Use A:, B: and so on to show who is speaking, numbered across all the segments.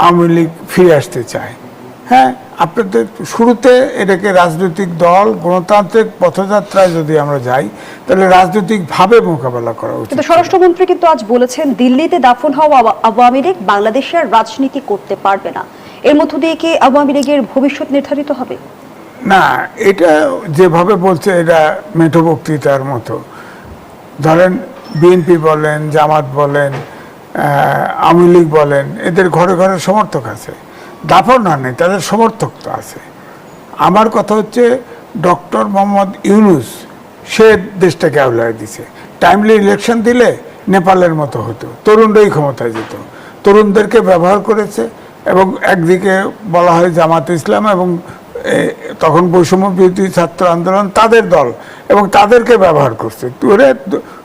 A: আওয়ামী লীগ ফিরে আসতে চায়। হ্যাঁ, আপনাদের শুরুতে এটাকে রাজনৈতিক দল গণতান্ত্রিক পথযাত্রায় যদি আমরা যাই তাহলে রাজনৈতিকভাবে মোকাবেলা করা উচিত।
B: কিন্তু স্বরাষ্ট্রমন্ত্রী কিন্তু আজ বলেছেন দিল্লিতে দাফন হওয়া আওয়ামী লীগ বাংলাদেশের রাজনীতি করতে পারবে না। এর মধ্য দিয়ে কি আওয়ামী লীগের ভবিষ্যৎ নির্ধারিত হবে?
A: না, এটা যেভাবে বলছে এটা মেঠো বক্তৃতার মতো। ধরেন বিএনপি বলেন, জামাত বলেন, আওয়ামী লীগ বলেন, এদের ঘরে ঘরে সমর্থক আছে। দাফন না নেই, তাদের সমর্থক তো আছে। আমার কথা হচ্ছে ডক্টর মোহাম্মদ ইউনূস সে দেশটাকে আউলায় দিছে। টাইমলি ইলেকশন দিলে নেপালের মতো হতো, তরুণরাই ক্ষমতায় যেত। তরুণদেরকে ব্যবহার করেছে এবং একদিকে বলা হয় জামাত ইসলাম এবং তখন বৈষম্য বিরোধী ছাত্র আন্দোলন তাদের দল এবং তাদেরকে ব্যবহার করছে,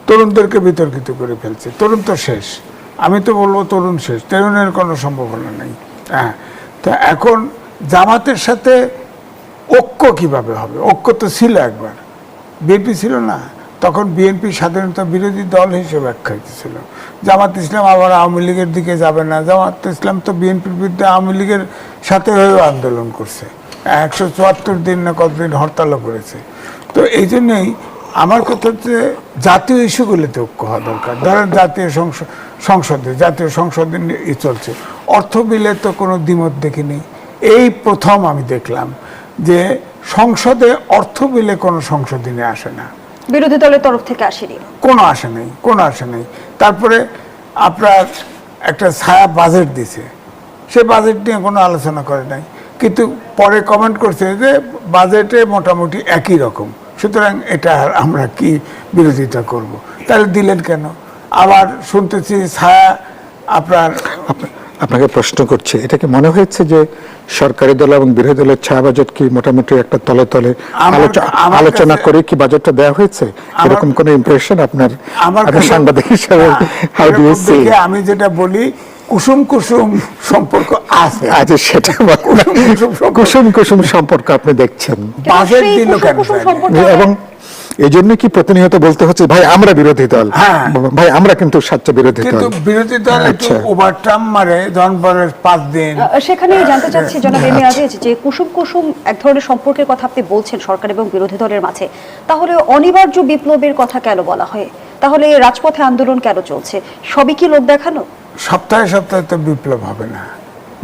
A: তরুণদেরকে বিতর্কিত করে ফেলছে। তরুণ তো শেষ, আমি তো বলবো তরুণ শেষ, তরুণের কোনো সম্ভাবনা নেই। হ্যাঁ, তো এখন জামাতের সাথে ঐক্য কিভাবে হবে? ঐক্য তো ছিল একবার, বিএনপি ছিল না, তখন বিএনপি স্বাধীনতা বিরোধী দল হিসেবে আখ্যায়িত ছিল। জামাত ইসলাম আবার আওয়ামী লীগের দিকে যাবে না। জামাত ইসলাম তো বিএনপির বিরুদ্ধে আওয়ামী লীগের সাথে হয়েও আন্দোলন করছে, 174 দিন না কতদিন হরতালও করেছে। তো এই জন্যেই আমার কথা হচ্ছে জাতীয় ইস্যুগুলিতে ঐক্য হওয়া দরকার। ধরেন জাতীয় সংসদে চলছে, অর্থ বিলে তো কোনো দ্বিমত দেখিনি। এই প্রথম আমি দেখলাম যে সংসদে অর্থ বিলে কোনো সংশোধনী আসে না,
B: বিরোধী দলের তরফ থেকে আসেনি,
A: কোনো আসে নেই। তারপরে আপনার একটা ছায়া বাজেট দিছে, সে বাজেট নিয়ে কোনো আলোচনা করে নাই, কিন্তু পরে কমেন্ট করছে যে বাজেটে মোটামুটি একই রকম, সুতরাং এটা আমরা কি বিরোধিতা করব। তাহলে দিলেন কেন? আবার শুনতেছি ছায়া
C: আপনাকে প্রশ্ন করছে, এটা কি মনে হয়েছে যে সরকারি দল এবং বিরোধী দলের ছায়া বাজেট কি মোটামুটি একটা তলে তলে আলোচনা করে কি বাজেটটা দেওয়া হয়েছে, এরকম কোন ইমপ্রেশন আপনার সাংবাদিক হিসাবে?
A: আমি যেটা বলি কুসুম কুসুম সম্পর্ক আছে।
C: আচ্ছা, সেটা কুসুম কুসুম সম্পর্ক আপনি দেখছেন।
A: বাজেট দিল কেন?
C: এবং এই জন্য কি প্রতিনিয়ত বলতে হচ্ছে ভাই আমরা বিরোধী দল, ভাই আমরা কিন্তু স্বাচ্ছ বিরোধী দল,
A: কিন্তু বিরোধী দল একটু ওভারটার্ম মারে যখন পরে 5 দিন।
B: সেখানে জানতে চাচ্ছি জনাব এম এ আজিজ, যে কুসুম কুসুম এক ধরনের সম্পর্কের কথা আপনি বলছেন সরকার এবং বিরোধী দলের মাঝে, তাহলে অনিবার্য বিপ্লবের কথা কেন বলা হয়? তাহলে রাজপথে আন্দোলন কেন চলছে? সবই কি লোক দেখানো?
A: সপ্তাহে সপ্তাহে তো বিপ্লব হবে না।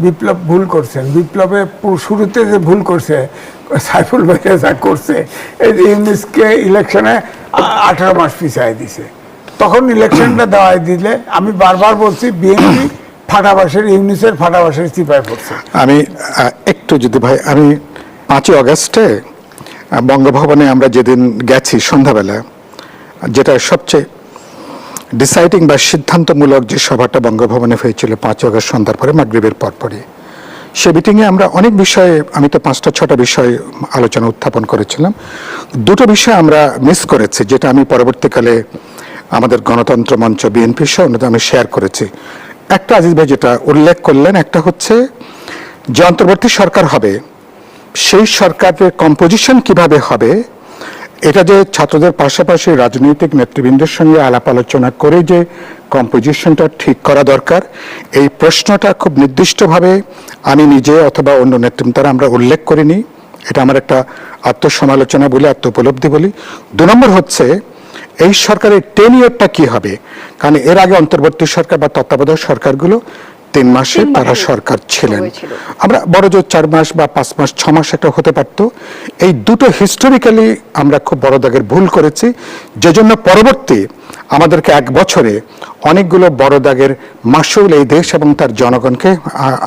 A: বিপ্লব ভুল করছেন, বিপ্লবে শুরুতে যে ভুল করছে সাইফুল ভাইয়া যা করছে, এই যে ইউনিসকে ইলেকশনে 18 মাস পিছাই দিছে, তখন ইলেকশনটা দেওয়াই দিলে আমি বারবার বলছি বিএনপি ফাটাবাসের ইউনিসের ফাটাবাসের চিপায় পড়ছে।
C: আমি একটু যদি ভাই, আমি 5ই আগস্টে বঙ্গভবনে আমরা যেদিন গেছি সন্ধ্যাবেলা, যেটা সবচেয়ে ডিসাইডিং বা সিদ্ধান্তমূলক যে সভাটা বঙ্গভবনে হয়েছিল 5 আগস্ট সন্ধ্যার পরে মাগরিবের পরপরই, সে মিটিংয়ে আমরা অনেক বিষয়ে, আমি তো 5-6টা বিষয় আলোচনা উত্থাপন করেছিলাম। 2টো বিষয় আমরা মিস করেছি, যেটা আমি পরবর্তীকালে আমাদের গণতন্ত্র মঞ্চ বিএনপির সঙ্গে আমি শেয়ার করেছি। একটা আজিজ ভাই যেটা উল্লেখ করলেন, একটা হচ্ছে যে অন্তর্বর্তী সরকার হবে সেই সরকারের কম্পোজিশন কিভাবে হবে, এটা যে ছাত্রদের পাশাপাশি রাজনৈতিক নেতৃবৃন্দের সঙ্গে আলাপ আলোচনা করে যে কম্পোজিশনটা ঠিক করা দরকার, এই প্রশ্নটা খুব নির্দিষ্টভাবে আমি নিজে অথবা অন্য নেতৃত্বরা আমরা উল্লেখ করিনি। এটা আমার একটা আত্মসমালোচনা বলি, আত্ম উপলব্ধি বলি। 2 নম্বর হচ্ছে এই সরকারের টেনিয়রটা কি হবে, কারণ এর আগে অন্তর্বর্তী সরকার বা তত্ত্বাবধায়ক সরকারগুলো 3 মাসে তারা সরকার ছিলেন। আমরা বড় জোর 4 মাস বা 5 মাস 6 মাস একটা হতে পারতো। এই দুটো হিস্টোরিক্যালি আমরা খুব বড় দাগের ভুল করেছি, যে জন্য পরবর্তী আমাদেরকে 1 বছরে অনেকগুলো বড় দাগের মাসুল এই দেশ এবং তার জনগণকে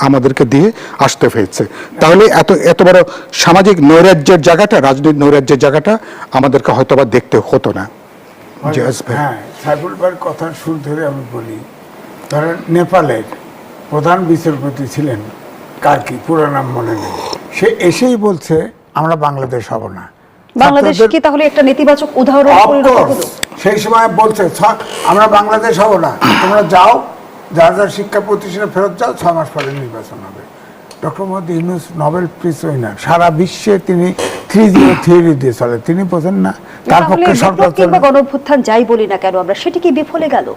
C: আমাদেরকে দিয়ে আসতে হয়েছে। তাহলে এত বড় সামাজিক নৈরাজ্যের জায়গাটা, রাজনৈতিক নৈরাজ্যের জায়গাটা আমাদেরকে হয়তো বা দেখতে হতো না।
A: হ্যাঁ, সাইফুল ভাইয়ের কথার সুর ধরে আমি বলি, ধরেন নেপালের প্রধান বিচারপতি ছিলেন, কার কি পুরো নাম মনে নেই, সে এসেই বলছে আমরা বাংলাদেশ হব না।
B: বাংলাদেশ কি তাহলে একটা নেতিবাচক উদাহরণ পরিণত হলো?
A: সেই সময় বলছে আমরা বাংলাদেশ হব না, তোমরা যাও, যার যার শিক্ষা প্রতিষ্ঠানে ফেরত যাও, 6 মাস পরে নির্বাচন হবে। Doctor Muhammad Yunus Nobel prize winner, সারা বিশ্বে তিনি 3-0 থিওরি দিয়ে চলে, তিনি বোঝেন না তার পক্ষে সরকার
B: কিংবা গণঅভ্যুত্থান যাই বলি না কেন আমরা, সেটি কি বিফলে গেল?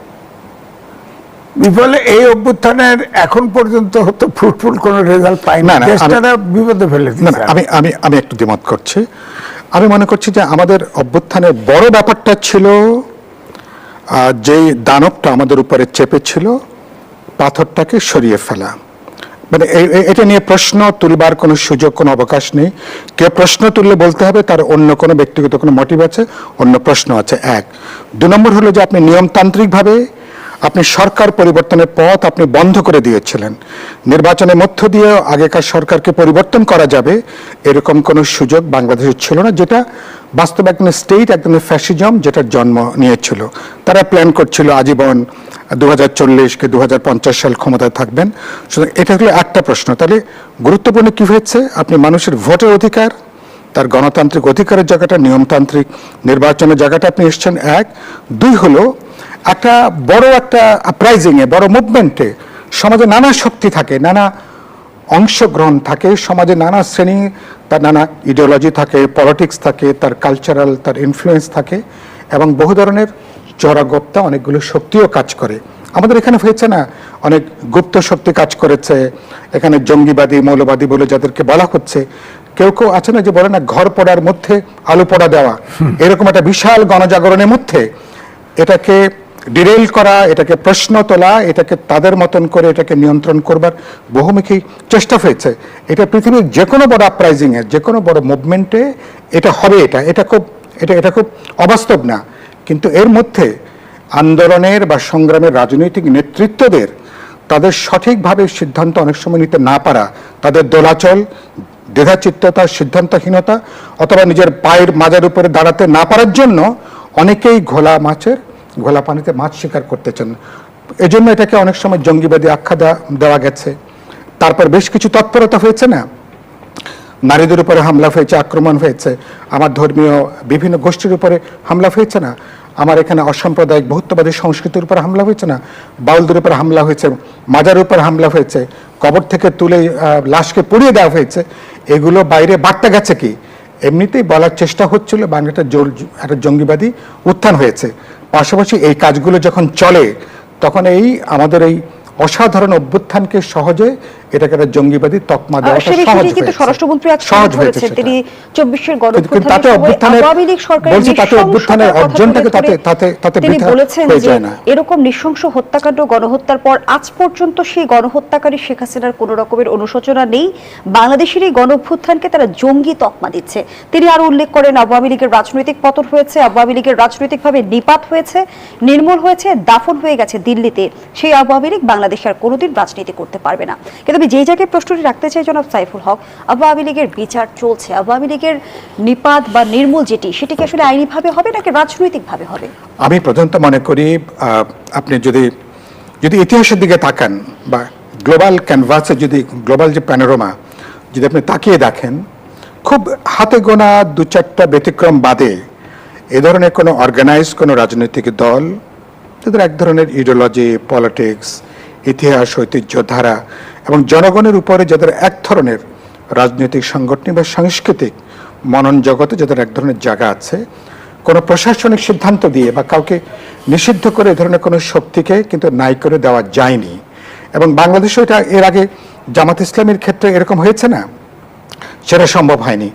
A: বিফলে এই অভ্যুত্থানের এখন পর্যন্ত হয়তো ফ্রুটফুল কোনো রেজাল্ট পাইনি,
C: না, না,
A: দেশটারা বিপদে ফেলে
C: না
A: দিচ্ছে।
C: না, আমি একটু দ্বিমত করছি। আমি মনে করছি যে আমাদের অভ্যুত্থানের বড় ব্যাপারটা ছিল যেই দানবটা আমাদের উপরে চেপেছিল পাথরটাকে সরিয়ে ফেলা। মানে এটা নিয়ে প্রশ্ন তুলবার কোনো সুযোগ, কোনো অবকাশ নেই। কেউ প্রশ্ন তুললে বলতে হবে তার অন্য কোনো ব্যক্তিগত কোনো মোটিভ আছে, অন্য প্রশ্ন আছে। এক, 2 নম্বর হলো যে আপনি নিয়মতান্ত্রিকভাবে আপনি সরকার পরিবর্তনের পথ আপনি বন্ধ করে দিয়েছিলেন। নির্বাচনের মধ্য দিয়ে আগেকার সরকারকে পরিবর্তন করা যাবে এরকম কোনো সুযোগ বাংলাদেশের ছিল না, যেটা বাস্তবে একদম স্টেট, একদম ফ্যাসিজম যেটার জন্ম নিয়েছিল। তারা প্ল্যান করছিল আজীবন 2040 কি 2050 সাল ক্ষমতায় থাকবেন। সুতরাং এটা হলো একটা প্রশ্ন। তাহলে গুরুত্বপূর্ণ কি হয়েছে, আপনি মানুষের ভোটের অধিকার, তার গণতান্ত্রিক অধিকারের জায়গাটা, নিয়মতান্ত্রিক নির্বাচনের জায়গাটা আপনি এসছেন। 1, 2 হলো একটা বড় একটা আপরাইজিংয়ে, বড় মুভমেন্টে সমাজে নানা শক্তি থাকে, নানা অংশগ্রহণ থাকে, সমাজে নানা শ্রেণী, তার নানা ইডিওলজি থাকে, পলিটিক্স থাকে, তার কালচারাল, তার ইনফ্লুয়েন্স থাকে, এবং বহু ধরনের জরাগপ্তা অনেকগুলো শক্তিও কাজ করে। আমাদের এখানে হয়েছে না, অনেক গুপ্ত শক্তি কাজ করেছে এখানে, জঙ্গিবাদী, মৌলবাদী বলে যাদেরকে বলা হচ্ছে। কেউ কেউ আছে না যে বলে না ঘর পড়ার মধ্যে আলু পড়া দেওয়া, এরকম একটা বিশাল গণজাগরণের মধ্যে এটাকে ডিরেল করা, এটাকে প্রশ্ন তোলা, এটাকে তাদের মতন করে এটাকে নিয়ন্ত্রণ করবার বহুমুখী চেষ্টা হয়েছে। এটা পৃথিবীর যে কোনো বড় আপরাইজিংয়ে, যে কোনো বড় মুভমেন্টে এটা হবে। এটা খুব অবাস্তব না, কিন্তু এর মধ্যে আন্দোলনের বা সংগ্রামের রাজনৈতিক নেতৃত্বদের তাদের সঠিকভাবে সিদ্ধান্ত অনেক সময় নিতে না পারা, তাদের দোলাচল, দ্বিধাচিত্ততা, সিদ্ধান্তহীনতা, অথবা নিজের পায়ের মাজার উপরে দাঁড়াতে না পারার জন্য অনেকেই ঘোলা পানিতে মাছ শিকার করতেছেন। এজন্য এটাকে অনেক সময় জঙ্গিবাদী আখ্যা দেওয়া গেছে। তারপর বেশ কিছু তৎপরতা হয়েছে না, নারীদের উপরে হামলা হয়েছে, আক্রমণ হয়েছে, আমার ধর্মীয় বিভিন্ন গোষ্ঠীর উপরে হামলা হয়েছে না, আমার এখানে অসাম্প্রদায়িক বহুত্ববাদী সংস্কৃতির উপর হামলা হয়েছে না, বাউলদের উপর হামলা হয়েছে, মাজার উপর হামলা হয়েছে, কবর থেকে তুলে লাশকে পুড়িয়ে দেওয়া হয়েছে। এগুলো বাইরে বার্তা গেছে কি? এমনিতেই বলার চেষ্টা হচ্ছিল বাংলাটা একটা জঙ্গিবাদী উত্থান হয়েছে। পাশাপাশি এই কাজগুলো যখন চলে তখন আমাদের এই অসাধারণ অভ্যুত্থানকে সহজে এটাকে একটা জঙ্গিবাদী তকমা দেওয়াটা সহজ হয়েছে।
B: স্বরাষ্ট্রমন্ত্রী
C: সহজ হয়েছে
B: তিনি 24-এর
C: তাতে অভ্যুত্থানের অর্জনটাকে তাতে
B: তিনি বলেছেন
C: হয়ে
B: যে
C: যায় না।
B: এরকম নৃশংস হত্যাকাণ্ড, গণহত্যার পর আজ পর্যন্ত সেই গণহত্যাকারী শেখ হাসিনার কোনো রকমের অনুশোচনা নেই। বাংলাদেশের এই গণঅভ্যুত্থানকে তারা জঙ্গি তকমা দিচ্ছে। তিনি আরো উল্লেখ করেন আওয়ামী লীগের রাজনৈতিক পতন হয়েছে, আওয়ামী লীগের রাজনৈতিকভাবে নিপাত হয়েছে, নির্মূল হয়েছে, দাফন হয়ে গেছে দিল্লিতে। সেই আওয়ামী লীগ বাংলাদেশে আর কোনোদিন রাজনীতি করতে পারবে না। কিন্তু আমি যেই জায়গায় প্রশ্নটি রাখতে চাই জনাব সাইফুল হক, আওয়ামী লীগের বিচার চলছে, আওয়ামী লীগের নিপাত বা নির্মূল সেটি কি আসলে আইনিভাবে হবে নাকি রাজনৈতিকভাবে হবে?
C: আমি প্রধানত মনে করি আপনি যদি ইতিহাসের দিকে তাকান বা গ্লোবাল ক্যানভাসে, যদি গ্লোবাল যে প্যানোরামা যদি আপনি তাকিয়ে দেখেন, খুব হাতে গোনা 2-4টা ব্যতিক্রম বাদে এ ধরনের কোনো অর্গানাইজ কোনো রাজনৈতিক দল যাদের এক ধরনের ইডিওলজি, পলিটিক্স, ইতিহাস, ঐতিহ্য, ধারা এবং জনগণের উপরে যাদের এক ধরনের রাজনৈতিক, সাংগঠনিক বা সাংস্কৃতিক মনন জগতে যাদের এক ধরনের জায়গা আছে, কোনো প্রশাসনিক সিদ্ধান্ত দিয়ে বা কাউকে নিষিদ্ধ করে এ ধরনের কোনো শক্তিকে কিন্তু নাই করে দেওয়া যায়নি। এবং বাংলাদেশে এটা এর আগে জামাত ইসলামের ক্ষেত্রে এরকম হয়েছে না, সেটা সম্ভব হয়নি।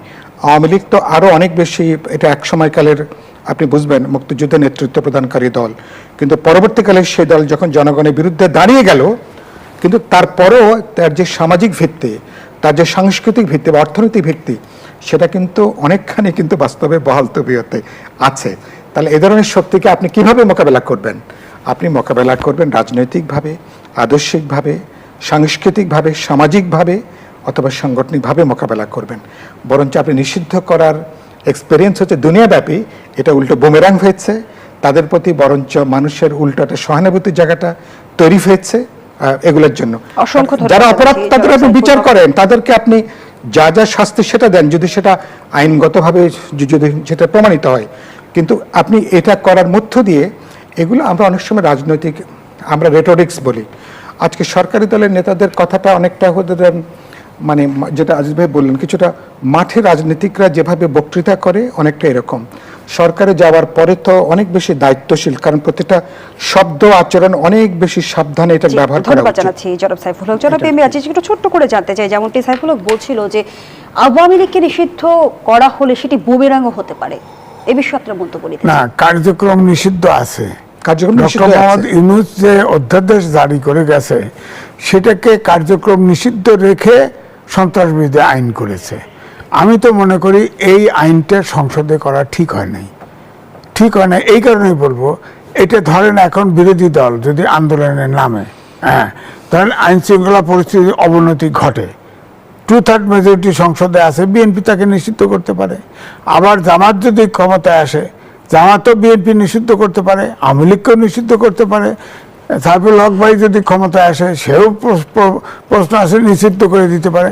C: আওয়ামী লীগ তো আরও অনেক বেশি, এটা এক সময়কালের আপনি বুঝবেন মুক্তিযুদ্ধে নেতৃত্ব প্রদানকারী দল, কিন্তু পরবর্তীকালে সেই দল যখন জনগণের বিরুদ্ধে দাঁড়িয়ে গেল, কিন্তু তারপরও তার যে সামাজিক ভিত্তি, তার যে সাংস্কৃতিক ভিত্তি বা অর্থনৈতিক ভিত্তি, সেটা কিন্তু অনেকখানি কিন্তু বাস্তবে বহাল তবিয়তে আছে। তাহলে এ ধরনের শক্তিকে আপনি কিভাবে মোকাবেলা করবেন? আপনি মোকাবেলা করবেন রাজনৈতিকভাবে, আদর্শিকভাবে, সাংস্কৃতিকভাবে, সামাজিকভাবে অথবা সাংগঠনিকভাবে মোকাবেলা করবেন। বরঞ্চ আপনি নিষিদ্ধ করার এক্সপেরিয়েন্স হচ্ছে দুনিয়াব্যাপী, এটা উল্টো বুমেরাং হয়েছে তাদের প্রতি, বরঞ্চ মানুষের উল্টো একটা সহানুভূতির জায়গাটা তৈরি হয়েছে এগুলোর জন্য। যারা অপরাধ তাদের আপনি বিচার করেন, তাদেরকে আপনি যা যা শাস্তি সেটা দেন, যদি সেটা আইনগতভাবে যদি সেটা প্রমাণিত হয়। কিন্তু আপনি এটা করার মধ্য দিয়ে এগুলো আমরা অনেক সময় রাজনৈতিক, আমরা রেটোরিক্স বলি। আজকে সরকারি দলের নেতাদের কথাটা অনেকটা ওদের মানে যেটা আজিজ ভাই বললেন, কিছুটা মাঠে রাজনীতিকরা যেভাবে বক্তৃতা করে অনেকটা এরকম। সরকারে যাওয়ার পরে তো অনেক বেশি দায়িত্বশীল, কারণ প্রতিটা শব্দ আচরণ অনেক বেশি সাবধানে এটা ব্যবহার করা
B: ধন্যবাদ
C: উচিত।
B: জানাচ্ছি জনাব সাইফুল হক। জনাব এম এ আজিজ, একটু ছোট্ট করে জানতে চাই, যেমনটি সাইফুল হক বলছিল যে আওয়ামী লীগকে নিষিদ্ধ করা হলে সেটি বুমেরাংও হতে পারে, এ বিষয়ে আপনার মন্তব্য নিতে
A: না,
B: চাই।
A: কার্যক্রম নিষিদ্ধ আছে।
C: কার্যক্রম নিষিদ্ধ
A: ডক্টর
C: আছে।
A: মোহাম্মদ ইউনূস যে অধ্যাদেশ জারি করে গেছে সেটাকে কার্যক্রম নিষিদ্ধ রেখে সন্ত্রাসবিরোধী আইন করেছে। আমি তো মনে করি এই আইনটা সংসদে করা ঠিক হয় নাই, ঠিক হয় না। এই কারণেই বলবো, এটা ধরেন এখন বিরোধী দল যদি আন্দোলনের নামে, হ্যাঁ, ধরেন আইন শৃঙ্খলা পরিস্থিতির অবনতি ঘটে, 2/3 মেজরিটি সংসদে আছে, বিএনপি তাকে নিষিদ্ধ করতে পারে। আবার জামাত যদি ক্ষমতায় আসে, জামাতও বিএনপি নিষিদ্ধ করতে পারে, আওয়ামী লীগকেও নিষিদ্ধ করতে পারে। সাইফুল হক ভাই যদি ক্ষমতায় আসে, সেও প্রশ্ন আসে, নিষিদ্ধ করে দিতে পারে।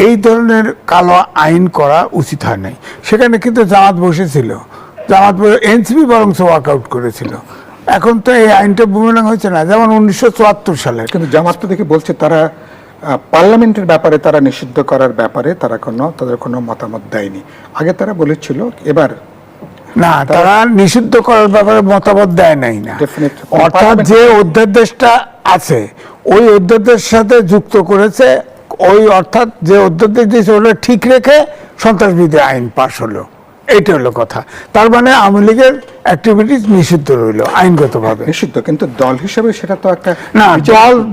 A: এই ধরনের কালো আইন করা উচিত হয় নাই। সেখানে কিন্তু জামাত বসেছিল, জামাত এনসিপি বরং ওয়ার্কআউট করেছিল। এখন তো এই আইনটা বুমেরাং হয়েছে না, যেমন 1974 সালে।
C: কিন্তু জামাত তো দেখে বলছে তারা পার্লামেন্টের ব্যাপারে তারা নিষিদ্ধ করার ব্যাপারে তাদের কোনো মতামত দেয়নি। আগে তারা বলেছিল, এবার
A: না, তারা নিষিদ্ধ করার ব্যাপারে মতামত দেয় নাই না।
C: Definitely.
A: অর্থাৎ যে অধ্যাদেশটা আছে ওই অধ্যাদেশের সাথে যুক্ত করেছে, ওই অর্থাৎ যে অধ্যাদেশ দিয়েছে ওটা ঠিক রেখে সন্ত্রাসবিরোধী আইন পাশ হলো, এইটা হলো কথা। তার মানে আওয়ামী লীগের অ্যাক্টিভিটিস নিষিদ্ধ রইল আইনগতভাবে।
C: নিষিদ্ধ, কিন্তু দল হিসেবে সেটা তো একটা
A: না,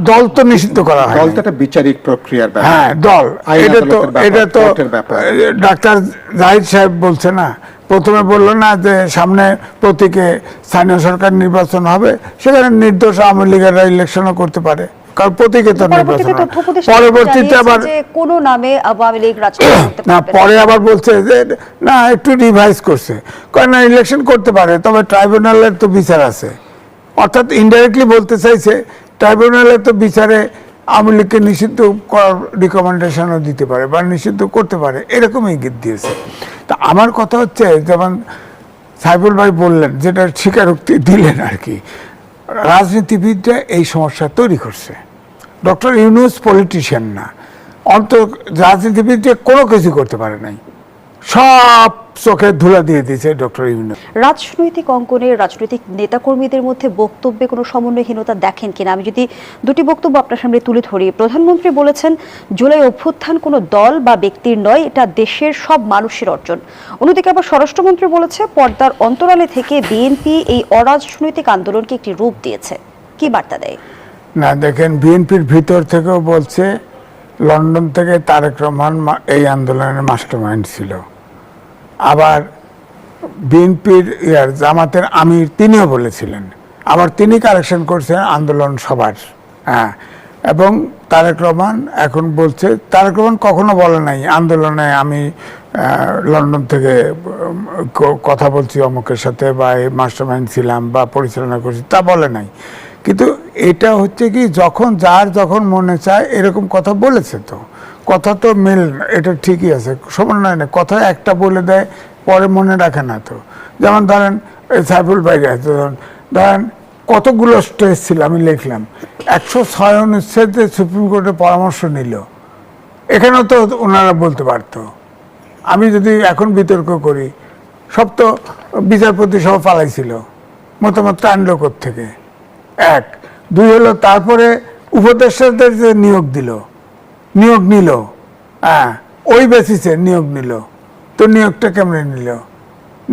A: দল তো নিষিদ্ধ করা হয়
C: দল তো একটা বিচারিক প্রক্রিয়ার ব্যাপার।
A: হ্যাঁ, দল
C: আইন
A: এটা তো
C: আদালতের ব্যাপার,
A: এটা তো
C: কোর্টের ব্যাপার।
A: ডাক্তার জাহিদ সাহেব বলছে না, প্রথমে বললো না যে সামনে প্রতীকে স্থানীয় সরকার নির্বাচন হবে, সেখানে নির্দোষ আওয়ামী লীগেরা ইলেকশনও করতে পারে, কারণ প্রতীকে তো নির্বাচন
B: পরবর্তীতে
A: হয়।
B: তথ্য উপদেষ্টা
A: পরবর্তীতে
B: জানিয়েছে
A: আবার
B: যে কোনো নামে আওয়ামী লীগ রাজনীতি করতে
A: না,
B: পারবে
A: পরে আবার বলছে যে না, একটু রিভাইজ করছে, কয় না ইলেকশন করতে পারে, তবে ট্রাইব্যুনালের তো বিচার আছে। অর্থাৎ ইনডাইরেক্টলি বলতে চাইছে ট্রাইব্যুনালের তো বিচারে আওয়ামী লীগকে নিষিদ্ধ করার রিকমেন্ডেশনও দিতে পারে বা নিষিদ্ধ করতে পারে, এরকম ইঙ্গিত দিয়েছে। তা আমার কথা হচ্ছে, যেমন সাইফুল ভাই বললেন, যেটা স্বীকারোক্তি দিলেন আর কি, রাজনীতিবিদরা এই সমস্যা তৈরি করছে। ডক্টর ইউনূস পলিটিশিয়ান না, রাজনীতিবিদরা কোনো কিছু করতে পারে নাই, সব চোখে ধুলা দিয়ে দিয়েছে ডক্টর ইউনূস।
B: রাজনৈতিক অঙ্গনে রাজনৈতিক নেতাকর্মীদের মধ্যে বক্তব্যে কোনো সমন্বয়হীনতা দেখেন কিনা? আমি যদি দুটি বক্তব্য আপনার সামনে তুলে ধরি। প্রধানমন্ত্রী বলেছেন জুলাই অভ্যুত্থান কোনো দল বা ব্যক্তির নয়, এটা দেশের সব মানুষের অর্জন। অন্যদিকে আবার স্বরাষ্ট্রমন্ত্রী বলেছে পর্দার অন্তরালে থেকে বিএনপি এই অরাজনৈতিক আন্দোলনকে একটি রূপ দিয়েছে। কি বার্তা দেয়?
A: না, দেখেন, বিএনপির ভিতর থেকেও বলছে লন্ডন থেকে তারেক রহমান এই আন্দোলনের মাস্টারমাইন্ড ছিল। আবার বিএনপির জামাতের আমির তিনিও বলেছিলেন, আবার তিনি কারেকশন করছেন আন্দোলন সবার। হ্যাঁ, এবং তারেক রহমান এখন বলছে, তারেক রহমান কখনো বলে নাই আন্দোলনে আমি লন্ডন থেকে কথা বলছি অমুকের সাথে বা মাস্টারমাইন্ড ছিলাম বা পরিচালনা করছি, তা বলে নাই। কিন্তু এটা হচ্ছে কি, যখন মনে চায় এরকম কথা বলেছে, তো কথা তো মিল, এটা ঠিকই আছে, সমন্বয় নেই, কথা একটা বলে দেয় পরে মনে রাখে না। তো যেমন ধরেন সাইফুল ভাই ধরেন কতগুলো স্টেজ ছিল, আমি লিখলাম 106 অনুচ্ছেদে সুপ্রিম কোর্টের পরামর্শ নিল, এখানেও তো ওনারা বলতে পারতো। আমি যদি এখন বিতর্ক করি, সব তো বিচারপতি সহ পালাইছিল, মতামত আনলো থেকে। 1, 2 হলো, তারপরে উপদেষ্টাদের যে নিয়োগ নিল, হ্যাঁ, ওই বেসিসে নিয়োগ নিল, তো নিয়োগটা কেমনে নিল?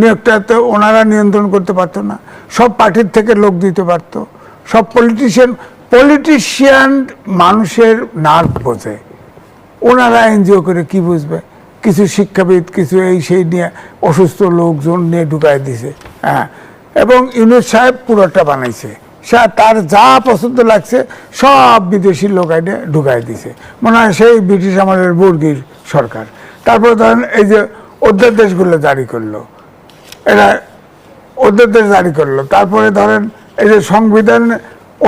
A: নিয়োগটা তো ওনারা নিয়ন্ত্রণ করতে পারতো না, সব পার্টির থেকে লোক দিতে পারতো, সব পলিটিশিয়ান মানুষের নার্ভ বোঝে, ওনারা এনজিও করে কি বুঝবে? কিছু শিক্ষাবিদ, কিছু এই সেই নিয়ে অসুস্থ লোকজন নিয়ে ঢুকাই দিছে। হ্যাঁ, এবং ইউনূস সাহেব পুরোটা বানাইছে, তার যা পছন্দ লাগছে সব বিদেশি লোক আইনে ঢুকাই দিছে, মনে হয় সেই ব্রিটিশ আমলের বর্গীর সরকার। তারপরে ধরেন এই যে অধ্যাদেশগুলো জারি করলো, এরা অধ্যাদেশ জারি করলো, তারপরে ধরেন এই যে সংবিধান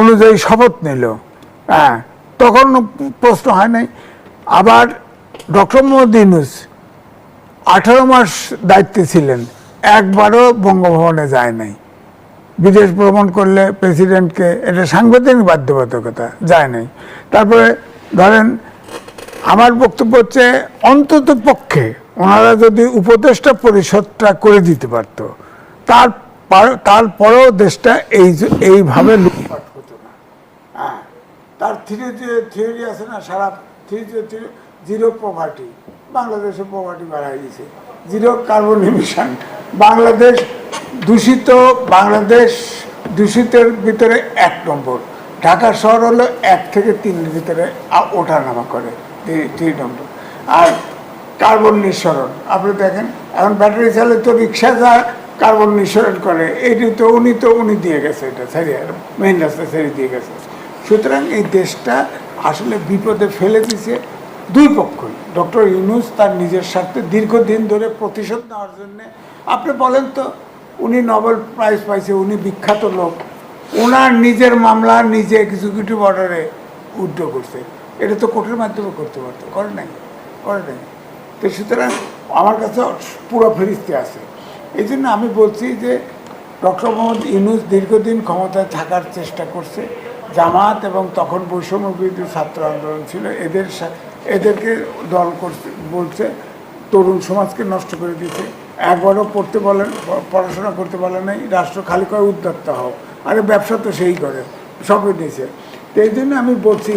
A: অনুযায়ী শপথ নিল, হ্যাঁ, তখন প্রশ্ন হয় নাই। আবার ডক্টর মোহাম্মদ ইউনূস 18 মাস দায়িত্বে ছিলেন, একবারও বঙ্গভবনে যায় নাই। বিদেশ ভ্রমণ করলে প্রেসিডেন্টকে, এটা সাংবিধানিক বাধ্যবাধকতা, যায় নাই। তারপরে ধরেন আমার বক্তব্য হচ্ছে, অন্তত পক্ষে ওনারা যদি উপদেষ্টা পরিষদটা করে দিতে পারতো, তারপরেও দেশটা এইভাবে লুটপাট হতো না। হ্যাঁ, তার থিওরি আছে না, সারা জিরো পভার্টি, বাংলাদেশে পভার্টি বাড়াই গেছে, জিরো কার্বন ইমিশন, বাংলাদেশ দূষিতের ভিতরে 1 নম্বর, ঢাকা শহর হলো 1 থেকে 3-এর ভিতরে ওঠানামা করে 3 নম্বর। আর কার্বন নিঃসরণ আপনি দেখেন, এখন ব্যাটারি চালিত রিক্সা যা কার্বন নিঃসরণ করে, এটি তো উনি দিয়ে গেছে, এটা ছেড়ে মেইন রাস্তা ছেড়ে দিয়ে গেছে। সুতরাং এই দেশটা আসলে বিপদে ফেলে দিছে দুই পক্ষই। ডক্টর ইউনূস তার নিজের স্বার্থে দীর্ঘদিন ধরে প্রতিশোধ নেওয়ার জন্য, আপনি বলেন তো, উনি নোবেল প্রাইজ পাইছে, উনি বিখ্যাত লোক, ওনার নিজের মামলা নিজে এক্সিকিউটিভ অর্ডারে উইথড্র করছে, এটা তো কোর্টের মাধ্যমে করতে পারতো, করে নাই। তো সুতরাং আমার কাছে পুরো ফেরিস্তি আছে। এই জন্য আমি বলছি যে ডক্টর মোহাম্মদ ইউনূস দীর্ঘদিন ক্ষমতায় থাকার চেষ্টা করছে। জামাত এবং তখন বৈষম্য বিরোধী ছাত্র আন্দোলন ছিল, এদেরকে দল করছে, বলছে তরুণ সমাজকে নষ্ট করে দিচ্ছে, একবারও পড়াশোনা করতে বলে নাই, রাষ্ট্র খালি করে উদ্যোক্তা হোক, আরে ব্যবসা তো সেই করে, সবই দিয়েছে। তো এই জন্য আমি বলছি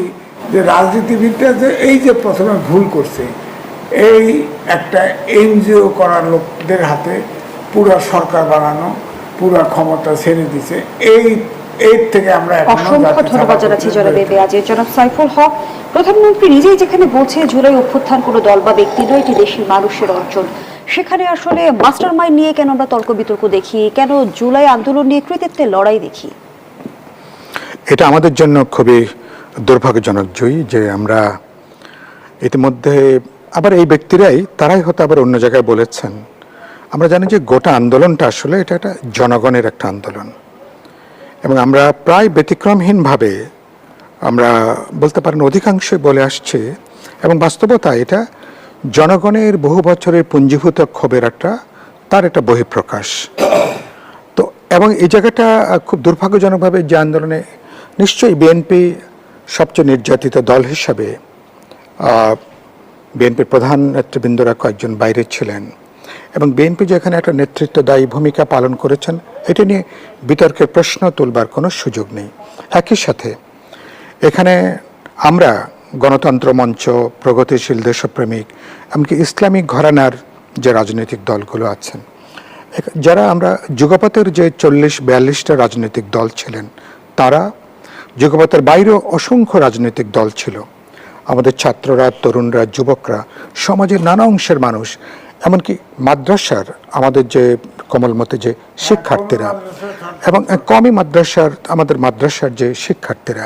A: যে রাজনীতিবিদরা যে এই যে প্রথমে ভুল করছে, এই একটা এনজিও করার লোকদের হাতে পুরো সরকার বানানো, পুরো ক্ষমতা ছেড়ে দিছে, এর থেকে আমরা
B: অসংখ্য ধন্যবাদ জানাচ্ছি জনাব আজিজ। জনাব সাইফুল হক, প্রধানমন্ত্রী নিজেই যেখানে বলছে জুলাই অভ্যুত্থান কোনো দল বা ব্যক্তি নয়, এটি দেশের মানুষের অর্জন, সেখানে আসলে মাস্টার মাইন্ড নিয়ে কেন আমরা তর্ক বিতর্ক দেখি, কেন জুলাই আন্দোলন নিয়ে কৃতিত্বের লড়াই দেখি?
C: এটা আমাদের জন্য খুবই দুর্ভাগ্যজনক জয়ী যে আমরা ইতিমধ্যে আবার এই ব্যক্তিরাই তারাই হয়তো আবার অন্য জায়গায় বলেছেন। আমরা জানি যে গোটা আন্দোলনটা আসলে এটা একটা জনগণের একটা আন্দোলন, এবং আমরা প্রায় ব্যতিক্রমহীনভাবে আমরা বলতে পারেন অধিকাংশই বলে আসছি, এবং বাস্তবতা এটা জনগণের বহু বছরের পুঞ্জীভূত ক্ষোভের তার একটা বহিঃপ্রকাশ। তো এবং এই জায়গাটা খুব দুর্ভাগ্যজনকভাবে যে আন্দোলনে নিশ্চয়ই বিএনপি সবচেয়ে নির্যাতিত দল হিসাবে, বিএনপির প্রধান নেতৃবৃন্দরা কয়েকজন বাইরে ছিলেন, এবং বিএনপি যেখানে একটা নেতৃত্বদায়ী ভূমিকা পালন করেছেন, এটা নিয়ে বিতর্কের প্রশ্ন তুলবার কোনো সুযোগ নেই। একই সাথে এখানে আমরা গণতন্ত্র মঞ্চ, প্রগতিশীল দেশপ্রেমিক, এমনকি ইসলামিক ঘরানার যে রাজনৈতিক দলগুলো আছেন, যারা আমরা যুগপথের যে 40-42টা রাজনৈতিক দল ছিলেন, তারা যুগপথের বাইরেও অসংখ্য রাজনৈতিক দল ছিল, আমাদের ছাত্ররা, তরুণরা, যুবকরা, সমাজের নানা অংশের মানুষ, এমনকি মাদ্রাসার আমাদের যে কোমলমতে যে শিক্ষার্থীরা, এবং কমই আমাদের মাদ্রাসার যে শিক্ষার্থীরা,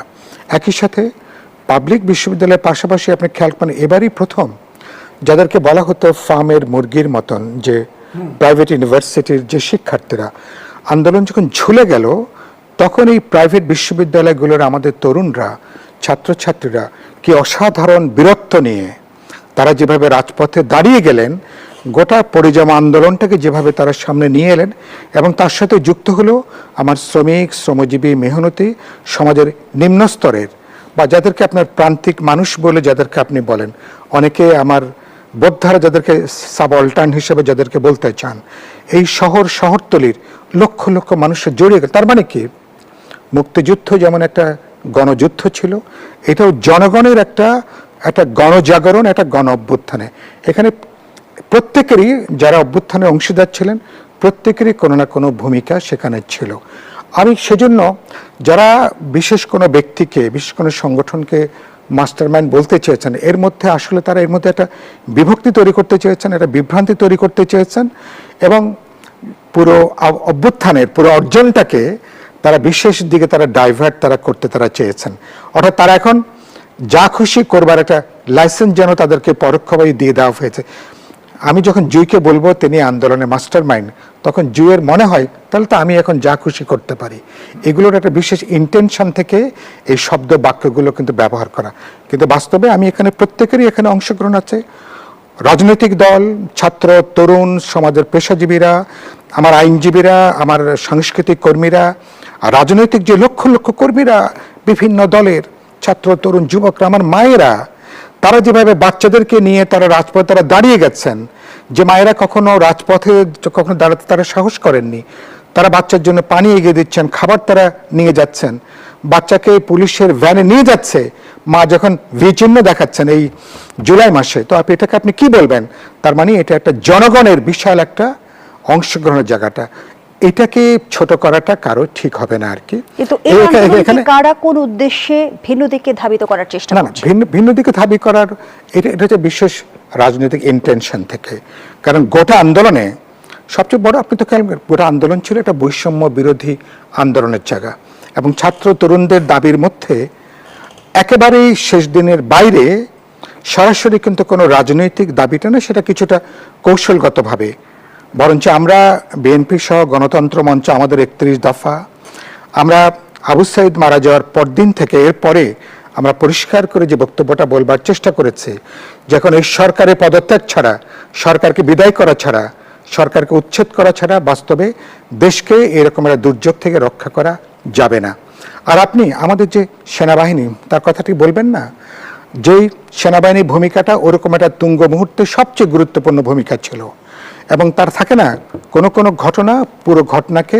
C: একই সাথে পাবলিক বিশ্ববিদ্যালয়ের পাশাপাশি আপনি খেয়াল করেন এবারই প্রথম যাদেরকে বলা হতো ফার্মের মুরগির মতন যে প্রাইভেট ইউনিভার্সিটির যে শিক্ষার্থীরা, আন্দোলন যখন ঝুলে গেল তখন এই প্রাইভেট বিশ্ববিদ্যালয়গুলোর আমাদের তরুণরা, ছাত্রছাত্রীরা কি অসাধারণ বীরত্ব নিয়ে তারা যেভাবে রাজপথে দাঁড়িয়ে গেলেন, গোটা পরিজামা আন্দোলনটাকে যেভাবে তারা সামনে নিয়ে এলেন, এবং তার সাথে যুক্ত হলো আমার শ্রমিক, শ্রমজীবী, মেহনতি সমাজের নিম্ন স্তরের, বা যাদেরকে আপনার প্রান্তিক মানুষ বলে যাদেরকে আপনি বলেন, অনেকে আমার বোদ্ধারা যাদেরকে সাবঅল্টার্ন হিসেবে যাদেরকে বলতে চান, এই শহরতলির লক্ষ লক্ষ মানুষের জড়িয়ে গেল। তার মানে কি, মুক্তিযুদ্ধ যেমন একটা গণযুদ্ধ ছিল, এটাও জনগণের একটা গণজাগরণ, একটা গণ অভ্যুত্থানে। এখানে প্রত্যেকেরই, যারা অভ্যুত্থানে অংশীদার ছিলেন, প্রত্যেকেরই কোনো না কোনো ভূমিকা সেখানে ছিল। আমি সেজন্য যারা বিশেষ কোনো ব্যক্তিকে, বিশেষ কোনো সংগঠনকে মাস্টারমাইন্ড বলতে চেয়েছেন, এর মধ্যে আসলে তারা এর মধ্যে একটা বিভক্তি তৈরি করতে চেয়েছেন, একটা বিভ্রান্তি তৈরি করতে চেয়েছেন, এবং পুরো অভ্যুত্থানের পুরো অর্জনটাকে তারা বিশেষ দিকে তারা ডাইভার্ট করতে চেয়েছেন। অর্থাৎ তারা এখন যা খুশি করবার একটা লাইসেন্স যেন তাদেরকে পরোক্ষভাবে দিয়ে দেওয়া হয়েছে। আমি যখন জুইকে বলবো তিনি আন্দোলনের মাস্টার মাইন্ড, তখন জুইয়ের মনে হয় তাহলে তো আমি এখন যা খুশি করতে পারি। এগুলোর একটা বিশেষ ইন্টেনশন থেকে এই শব্দ বাক্যগুলো কিন্তু ব্যবহার করা, কিন্তু বাস্তবে আমি এখানে প্রত্যেকেরই এখানে অংশগ্রহণ আছে। রাজনৈতিক দল, ছাত্র, তরুণ, সমাজের পেশাজীবীরা, আমার আইনজীবীরা, আমার সাংস্কৃতিক কর্মীরা, রাজনৈতিক যে লক্ষ লক্ষ কর্মীরা, বিভিন্ন দলের ছাত্র, তরুণ, যুবকরা, আমার মায়েরা, তারা যেভাবে বাচ্চাদেরকে নিয়ে তারা রাজপথে তারা দাঁড়িয়ে গেছেন, যে মায়েরা কখনো রাজপথে কখনো দাঁড়াতে তারা সাহস করেননি, তারা বাচ্চার জন্য পানি এগিয়ে দিচ্ছেন, খাবার তারা নিয়ে যাচ্ছেন, বাচ্চাকে পুলিশের ভ্যানে নিয়ে যাচ্ছে, মা যখন চিহ্ন দেখাচ্ছেন এই জুলাই মাসে, তো এটাকে আপনি কি বলবেন? তার মানে এটা একটা জনগণের বিশাল একটা অংশগ্রহণের জায়গাটা, এটাকে ছোট করাটা কারো ঠিক হবে না আর কি।
B: কিন্তু এই আন্দোলনকে কারা কোন উদ্দেশ্যে ভিন্ন দিকে ধাবিত করার চেষ্টা করছে?
C: ভিন্ন দিকে ধাবিত করার এটা হচ্ছে বিশেষ রাজনৈতিক ইন্টেনশন থেকে। কারণ গোটা আন্দোলনে সবচেয়ে বড়, আপনি তো খেয়াল করেন, গোটা আন্দোলন ছিল একটা বৈষম্য বিরোধী আন্দোলনের জায়গা, এবং ছাত্র তরুণদের দাবির মধ্যে একেবারেই শেষ দিনের বাইরে সরাসরি কিন্তু কোনো রাজনৈতিক দাবিটা না, সেটা কিছুটা কৌশলগতভাবে, বরঞ্চ আমরা বিএনপি সহ গণতন্ত্র মঞ্চ আমাদের 31 দফা, আমরা আবু সাইদ মারা যাওয়ার পরদিন থেকে এরপরে আমরা পরিষ্কার করে যে বক্তব্যটা বলবার চেষ্টা করেছি, যখন এই সরকারের পদত্যাগ ছাড়া, সরকারকে বিদায় করা ছাড়া, সরকারকে উচ্ছেদ করা ছাড়া বাস্তবে দেশকে এরকম একটা দুর্যোগ থেকে রক্ষা করা যাবে না। আর আপনি আমাদের যে সেনাবাহিনী, তার কথাটি বলবেন না, যেই সেনাবাহিনীর ভূমিকাটা ওরকম একটা তুঙ্গ মুহূর্তে সবচেয়ে গুরুত্বপূর্ণ ভূমিকা ছিল, এবং তার থাকে না কোনো কোনো ঘটনা পুরো ঘটনাকে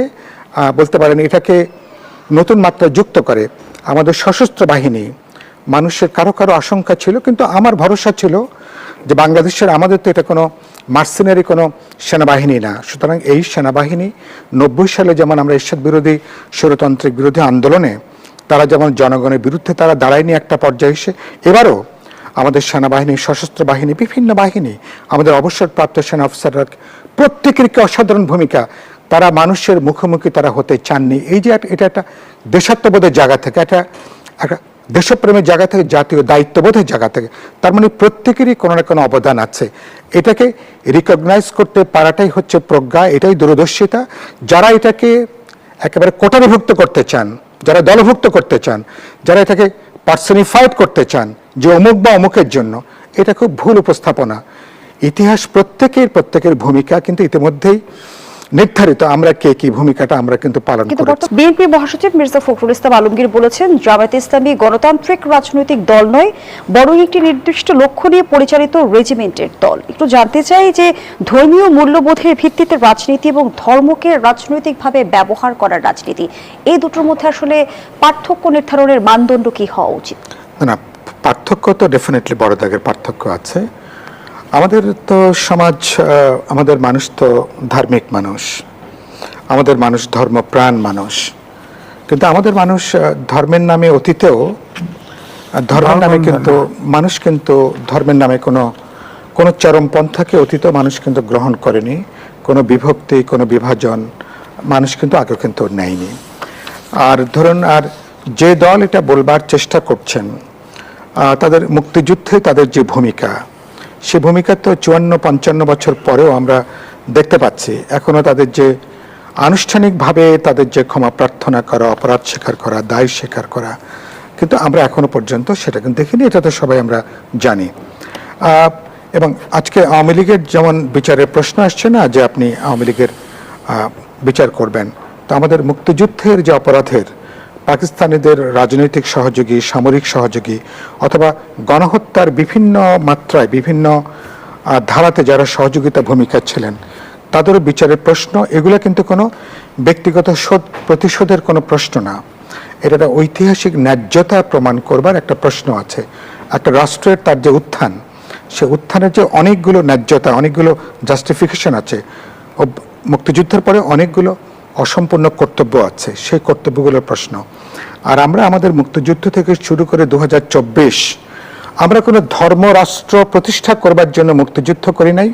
C: বলতে পারেন এটাকে নতুন মাত্রা যুক্ত করে। আমাদের সশস্ত্র বাহিনী, মানুষের কারো কারো আশঙ্কা ছিল, কিন্তু আমার ভরসা ছিল যে বাংলাদেশের, আমাদের তো এটা কোনো মার্সেনারি কোনো সেনাবাহিনী না, সুতরাং এই সেনাবাহিনী 90 সালে যেমন আমরা এরশাদ বিরোধী স্বৈরতান্ত্রিক বিরোধী আন্দোলনে তারা যেমন জনগণের বিরুদ্ধে তারা দাঁড়ায়নি একটা পর্যায়ে এসে, এবারও আমাদের সেনাবাহিনী, সশস্ত্র বাহিনী, বিভিন্ন বাহিনী, আমাদের অবসরপ্রাপ্ত সেনা অফিসাররা প্রত্যেকের কি অসাধারণ ভূমিকা, তারা মানুষের মুখোমুখি তারা হতে চাননি। এই যে এটা একটা দেশাত্মবোধের জায়গা থেকে, একটা দেশপ্রেমের জায়গা থেকে, জাতীয় দায়িত্ববোধের জায়গা থেকে, তার মানে প্রত্যেকেরই কোনো না কোনো অবদান আছে। এটাকে রিকগনাইজ করতে পারাটাই হচ্ছে প্রজ্ঞা, এটাই দূরদর্শিতা। যারা এটাকে একেবারে কোটারিভুক্ত করতে চান, যারা দলভুক্ত করতে চান, যারা এটাকে পার্সনিফাইড করতে চান যে অমুক বা অমুকের জন্য, এটা খুব ভুল উপস্থাপনা। ইতিহাস প্রত্যেকের ভূমিকা কিন্তু ইতিমধ্যেই নির্ধারিত, আমরা কে কি ভূমিকাটা আমরা কিন্তু পালন করেছি।
B: বিএনপি মহাসচিব মির্জা ফখরুল ইসলাম আলমগীর বলেছেন, জামায়াতে ইসলামী গণতান্ত্রিক রাজনৈতিক দল নয়, বরং একটি নির্দিষ্ট লক্ষ্য নিয়ে পরিচালিত রেজিমেন্টের দল। একটু জানতে চাই যে ধর্মীয় মূল্যবোধের ভিত্তিতে রাজনীতি এবং ধর্মকে রাজনৈতিকভাবে ব্যবহার করার রাজনীতি, এই দুটোর মধ্যে আসলে পার্থক্য নির্ধারণের মানদণ্ড কি হওয়া উচিত?
C: না, পার্থক্য তো ডেফিনেটলি বড় দাগের পার্থক্য আছে। আমাদের তো সমাজ, আমাদের মানুষ তো ধার্মিক মানুষ, আমাদের মানুষ ধর্মপ্রাণ মানুষ, কিন্তু আমাদের মানুষ ধর্মের নামে অতীতেও, ধর্মের নামে কিন্তু মানুষ কিন্তু ধর্মের নামে কোনো চরমপন্থাকে অতীত মানুষ কিন্তু গ্রহণ করেনি, কোনো বিভক্তি, কোনো বিভাজন মানুষ কিন্তু আগে কিন্তু নেয়নি। আর ধরুন, আর যে দল এটা বলবার চেষ্টা করছেন, তাদের মুক্তিযুদ্ধে তাদের যে ভূমিকা, সে ভূমিকা তো 54-55 বছর পরেও আমরা দেখতে পাচ্ছি। এখনো তাদের যে আনুষ্ঠানিকভাবে তাদের যে ক্ষমা প্রার্থনা করা, অপরাধ স্বীকার করা, দায় স্বীকার করা, কিন্তু আমরা এখনো পর্যন্ত সেটা কিন্তু দেখিনি, এটা তো সবাই আমরা জানি। এবং আজকে আওয়ামী লীগের যেমন বিচারের প্রশ্ন আসছে না, যে আপনি আওয়ামী লীগের বিচার করবেন, তো আমাদের মুক্তিযুদ্ধের যে অপরাধের, পাকিস্তানিদের রাজনৈতিক সহযোগী, সামরিক সহযোগী, অথবা গণহত্যার বিভিন্ন মাত্রায় বিভিন্ন ধারাতে যারা সহযোগিতা ভূমিকা ছিলেন, তাদেরও বিচারের প্রশ্ন। এগুলো কিন্তু কোনো ব্যক্তিগত প্রতিশোধের কোনো প্রশ্ন না, এটা একটা ঐতিহাসিক ন্যায্যতা প্রমাণ করবার একটা প্রশ্ন আছে। একটা রাষ্ট্রের তার যে উত্থান, সে উত্থানের যে অনেকগুলো ন্যায্যতা, অনেকগুলো জাস্টিফিকেশন আছে, ও মুক্তিযুদ্ধের পরে অনেকগুলো অসম্পূর্ণ কর্তব্য আছে, সেই কর্তব্যগুলোর প্রশ্ন। আর আমরা আমাদের মুক্তিযুদ্ধ থেকে শুরু করে 2024 আমরা কোনো ধর্মরাষ্ট্র প্রতিষ্ঠা করবার জন্য মুক্তিযুদ্ধ করি নাই।